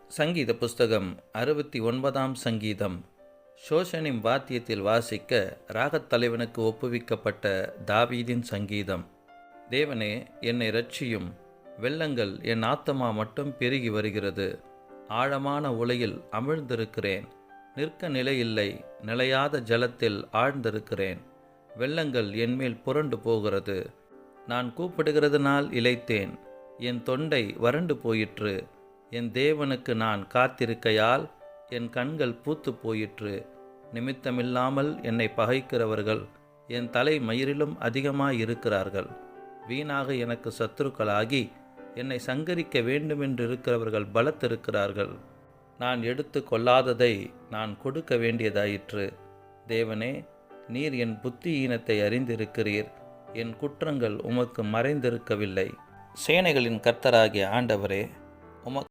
சங்கீத புஸ்தகம் 69ஆம் சங்கீதம். ஷோஷனிம் வாத்தியத்தில் வாசிக்க ராகத் தலைவனுக்கு ஒப்புவிக்கப்பட்ட தாவீதின் சங்கீதம். தேவனே, என்னை இரட்சியும். வெள்ளங்கள் என் ஆத்துமா மட்டும் பெருகி வருகிறது. ஆழமான உலையில் அமிழ்ந்திருக்கிறேன். நிற்க நிலையில்லை, நிலையாத ஜலத்தில் ஆழ்ந்திருக்கிறேன். வெள்ளங்கள் என்மேல் புரண்டு போகிறது. நான் கூப்பிடுகிறதுனால் இளைத்தேன். என் தொண்டை வறண்டு போயிற்று. என் தேவனுக்கு நான் காத்திருக்கையால் என் கண்கள் பூத்து போயிற்று. நிமித்தமில்லாமல் என்னை பகைக்கிறவர்கள் என் தலை மயிரிலும் அதிகமாயிருக்கிறார்கள். வீணாக எனக்கு சத்துருக்களாகி என்னை சங்கரிக்க வேண்டுமென்றிருக்கிறவர்கள் பலத்திருக்கிறார்கள். நான் எடுத்து கொள்ளாததை நான் கொடுக்க வேண்டியதாயிற்று. தேவனே, நீர் என் புத்தியீனத்தை அறிந்திருக்கிறீர். என் குற்றங்கள் உமக்கு மறைந்திருக்கவில்லை. சேனைகளின் கர்த்தராகிய ஆண்டவரே, உமக்கு